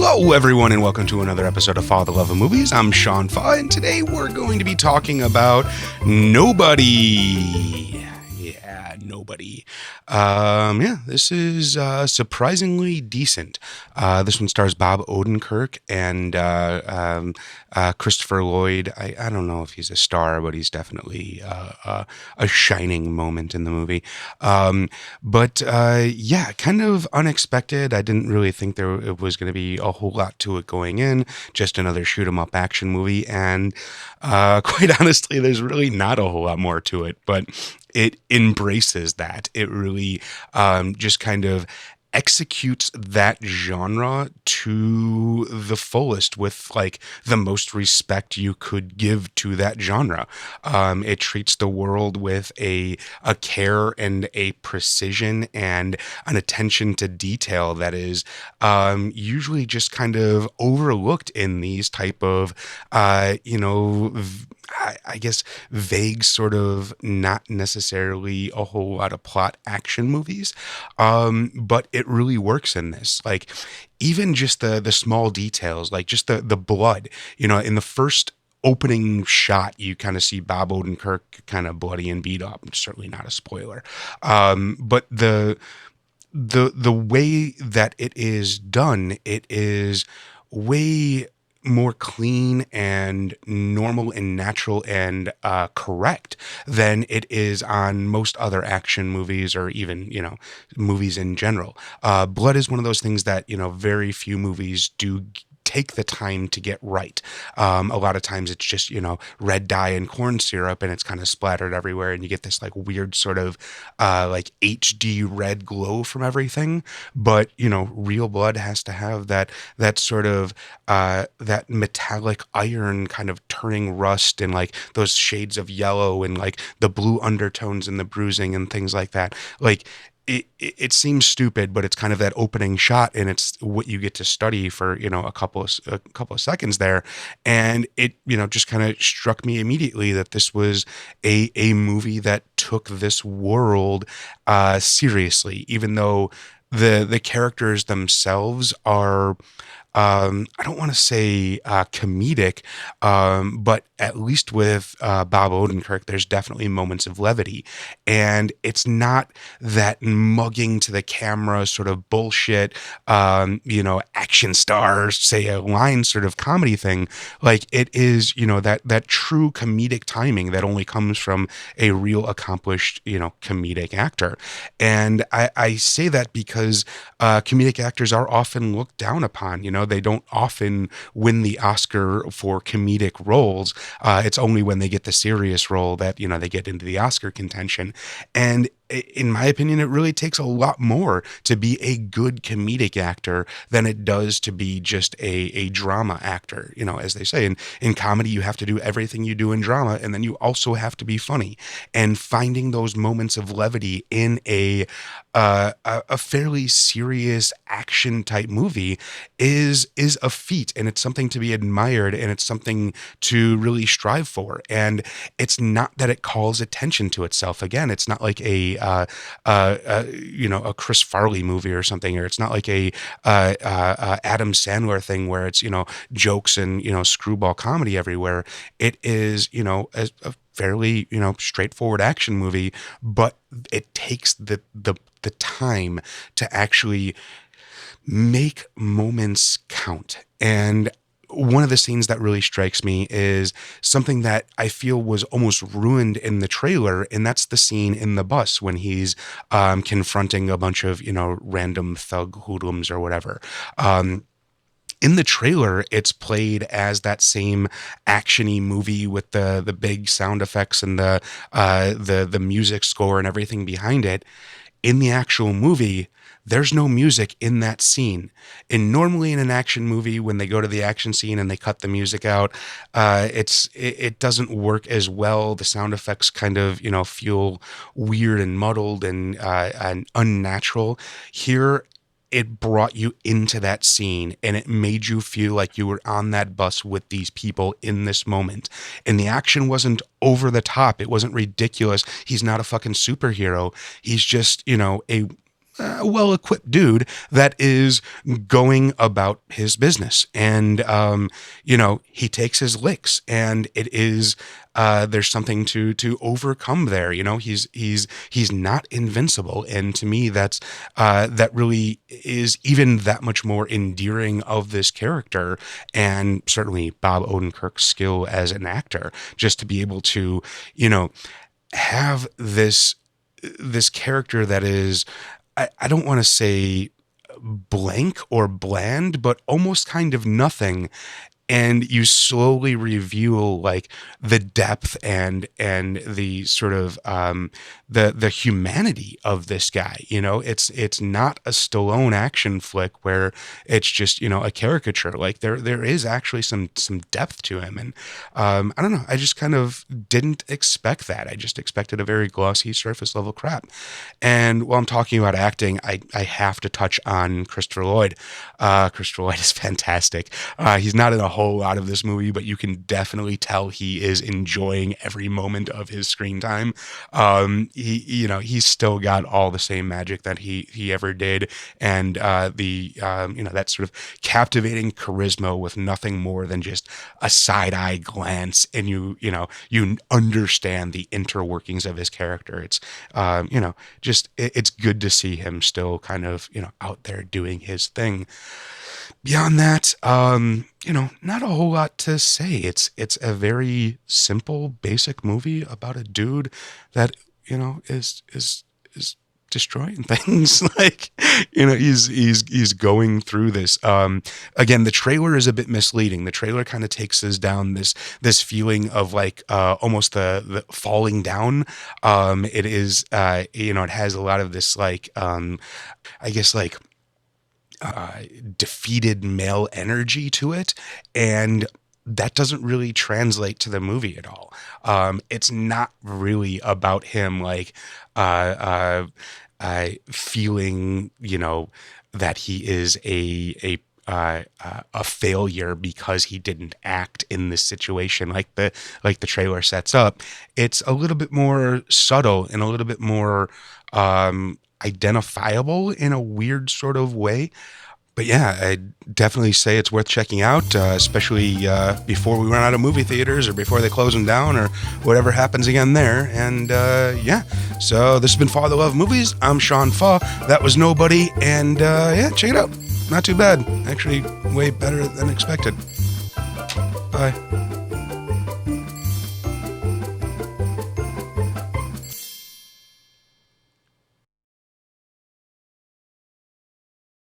Hello, everyone, and welcome to another episode of Follow the Love of Movies. I'm Sean Fa, and today we're going to be talking about Nobody. Yeah, Nobody. This is surprisingly decent. This one stars Bob Odenkirk and Christopher Lloyd. I don't know if he's a star, but he's definitely a shining moment in the movie. Kind of unexpected. I didn't really think there was going to be a whole lot to it going in. Just another shoot 'em up action movie, and quite honestly, there's really not a whole lot more to it. But it embraces that. It really just kind of executes that genre to the fullest with like the most respect you could give to that genre. It treats the world with a care and a precision and an attention to detail that is usually just kind of overlooked in these type of I guess vague sort of not necessarily a whole lot of plot action movies. But it really works in this. Like even just the small details, like just the blood, in the first opening shot, you kind of see Bob Odenkirk kind of bloody and beat up. Certainly not a spoiler. But the way that it is done, it is way more clean and normal and natural and correct than it is on most other action movies or even movies in general. Blood is one of those things that very few movies do take the time to get right. A lot of times it's just, red dye and corn syrup and it's kind of splattered everywhere and you get this like weird sort of like HD red glow from everything. But, real blood has to have that sort of that metallic iron kind of turning rust and like those shades of yellow and like the blue undertones and the bruising and things like that. Like it seems stupid, but it's kind of that opening shot, and it's what you get to study for a couple of seconds there, and it just kind of struck me immediately that this was a movie that took this world seriously, even though the characters themselves are. I don't want to say comedic, but at least with Bob Odenkirk, there's definitely moments of levity. And it's not that mugging to the camera sort of bullshit, action stars say a line sort of comedy thing. Like it is, that true comedic timing that only comes from a real accomplished, comedic actor. And I say that because comedic actors are often looked down upon. They don't often win the Oscar for comedic roles. It's only when they get the serious role that, they get into the Oscar contention. And in my opinion, it really takes a lot more to be a good comedic actor than it does to be just a drama actor. As they say, in comedy, you have to do everything you do in drama, and then you also have to be funny. And finding those moments of levity in a fairly serious action type movie is a feat, and it's something to be admired, and it's something to really strive for. And it's not that it calls attention to itself. Again, it's not like a Chris Farley movie or something, or it's not like a Adam Sandler thing where it's jokes and screwball comedy everywhere. It is a fairly straightforward action movie, but it takes the time to actually make moments count. And one of the scenes that really strikes me is something that I feel was almost ruined in the trailer, and that's the scene in the bus when he's confronting a bunch of random thug hoodlums or whatever. In the trailer, it's played as that same actiony movie with the big sound effects and the music score and everything behind it. In the actual movie, there's no music in that scene. And normally in an action movie, when they go to the action scene and they cut the music out, it doesn't work as well. The sound effects kind of feel weird and muddled and unnatural. Here, it brought you into that scene and it made you feel like you were on that bus with these people in this moment. And the action wasn't over the top. It wasn't ridiculous. He's not a fucking superhero. He's just, a well-equipped dude that is going about his business. And, he takes his licks, and it is, there's something to overcome there. He's not invincible. And to me, that really is even that much more endearing of this character, and certainly Bob Odenkirk's skill as an actor, just to be able to, have this character that is, I don't want to say blank or bland, but almost kind of nothing. And you slowly reveal like the depth and the sort of the humanity of this guy. It's not a Stallone action flick where it's just a caricature. Like there is actually some depth to him, and I don't know. I just kind of didn't expect that. I just expected a very glossy surface level crap. And while I'm talking about acting, I have to touch on Christopher Lloyd. Christopher Lloyd is fantastic. He's not in a whole lot of this movie, but you can definitely tell he is enjoying every moment of his screen time. He's still got all the same magic that he ever did, and that sort of captivating charisma with nothing more than just a side eye glance, and you understand the interworkings of his character. It's it's good to see him still kind of out there doing his thing. Beyond that, not a whole lot to say. It's a very simple, basic movie about a dude that is destroying things. Like, he's going through this. Again, the trailer is a bit misleading. The trailer kind of takes us down this feeling of like almost the falling down. It is it has a lot of this like I guess like defeated male energy to it, and that doesn't really translate to the movie at all. It's not really about him like feeling that he is a failure because he didn't act in this situation like the trailer sets up. It's a little bit more subtle and a little bit more identifiable in a weird sort of way. But yeah, I'd definitely say it's worth checking out, especially before we run out of movie theaters or before they close them down or whatever happens again there. And so this has been For the Love of Movies. I'm Sean Fa. That was Nobody. And check it out. Not too bad. Actually, way better than expected. Bye.